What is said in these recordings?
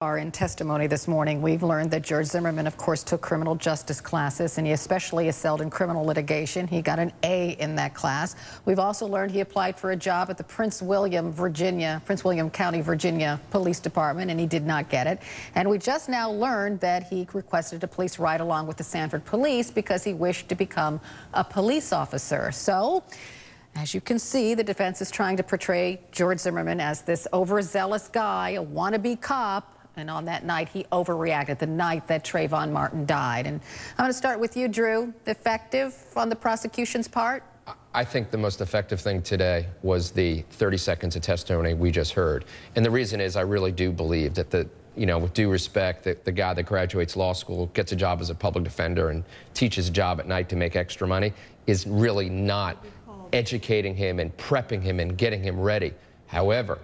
In testimony this morning, we've learned that George Zimmerman, of course, took criminal justice classes, and he especially excelled in criminal litigation. He got an A in that class. We've also learned he applied for a job at the Prince William County, Virginia Police Department, and he did not get it. And we just now learned that he requested a police ride-along with the Sanford Police because he wished to become a police officer. So, as you can see, the defense is trying to portray George Zimmerman as this overzealous guy, a wannabe cop. And on that night, he overreacted, the night that Trayvon Martin died. And I'm going to start with you, Drew. Effective on the prosecution's part? I think the most effective thing today was the 30 seconds of testimony we just heard. And the reason is I really do believe that with due respect, that the guy that graduates law school, gets a job as a public defender and teaches a job at night to make extra money is really not educating him and prepping him and getting him ready. However,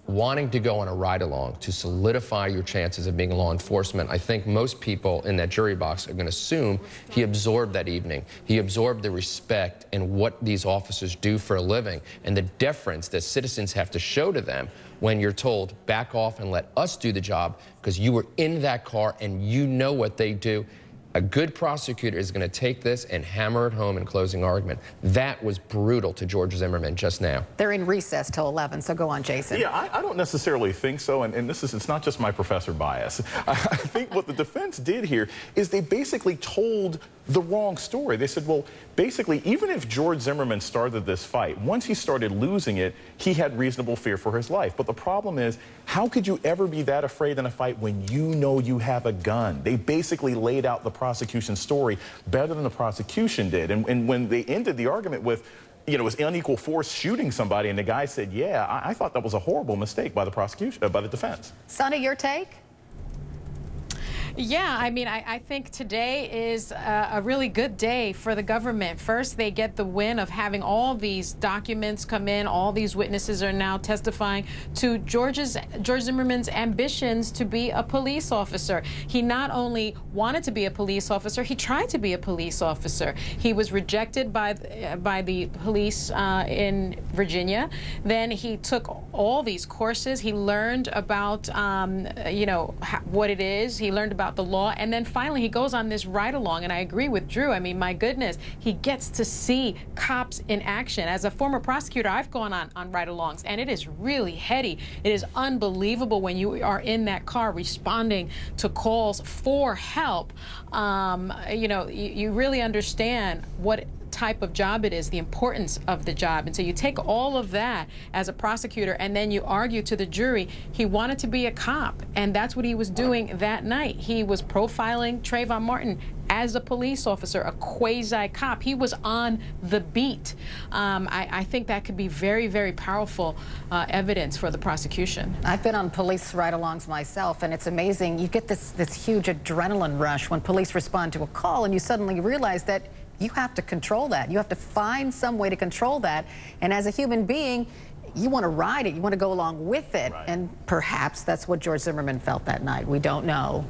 wanting to go on a ride-along to solidify your chances of being law enforcement, I think most people in that jury box are going to assume he absorbed that evening. He absorbed the respect and what these officers do for a living and the deference that citizens have to show to them when you're told, back off and let us do the job because you were in that car and you know what they do. A good prosecutor is going to take this and hammer it home in closing argument. That was brutal to George Zimmerman just now. They're in recess till 11, so go on, Jason. Yeah, I don't necessarily think so, and it's not just my professor bias. I think what the defense did here is they basically told the wrong story. They said, well, basically, even if George Zimmerman started this fight, once he started losing it, he had reasonable fear for his life. But the problem is, how could you ever be that afraid in a fight when you know you have a gun? They basically laid out the prosecution's story better than the prosecution did. And when they ended the argument with, it was unequal force shooting somebody, and the guy said, yeah, I thought that was a horrible mistake by the prosecution, by the defense. Sonny, your take? Yeah, I mean, I think today is a really good day for the government. First, they get the win of having all these documents come in. All these witnesses are now testifying to George Zimmerman's ambitions to be a police officer. He not only wanted to be a police officer, he tried to be a police officer. He was rejected by the police in Virginia. Then he took all these courses. He learned about, what it is. He learned about the law, and then finally he goes on this ride-along, and I agree with Drew. I mean, my goodness, he gets to see cops in action. As a former prosecutor, I've gone on ride-alongs, and it is really heady. It is unbelievable when you are in that car responding to calls for help. You really understand what type of job it is, the importance of the job. And so you take all of that as a prosecutor and then you argue to the jury he wanted to be a cop, and that's what he was doing that night. He was profiling Trayvon Martin as a police officer, a quasi-cop. He was on the beat. I think that could be very, very powerful evidence for the prosecution. I've been on police ride-alongs myself, and it's amazing. You get this huge adrenaline rush when police respond to a call, and you suddenly realize that you have to control that. You have to find some way to control that. And as a human being, you want to ride it. You want to go along with it. Right. And perhaps that's what George Zimmerman felt that night. We don't know.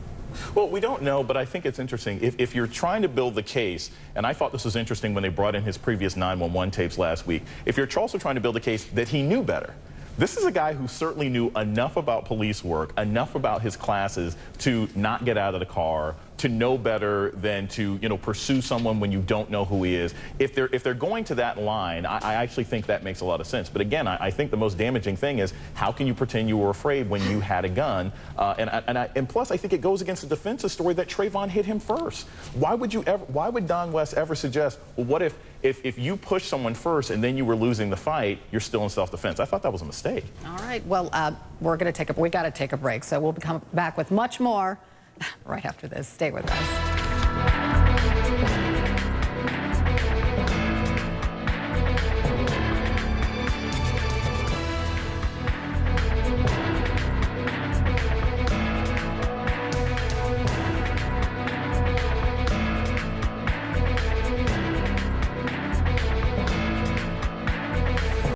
Well, we don't know, but I think it's interesting. If you're trying to build the case, and I thought this was interesting when they brought in his previous 911 tapes last week, if you're also trying to build a case that he knew better. This is a guy who certainly knew enough about police work, enough about his classes to not get out of the car, to know better than to, pursue someone when you don't know who he is. If they're going to that line, I actually think that makes a lot of sense. But again, I think the most damaging thing is how can you pretend you were afraid when you had a gun? And plus, I think it goes against the defense's story that Trayvon hit him first. Why would Don West ever suggest, well, what if you push someone first and then you were losing the fight, you're still in self-defense? I thought that was a mistake. All right. Well, we got to take a break, so we'll come back with much more right after this. Stay with us.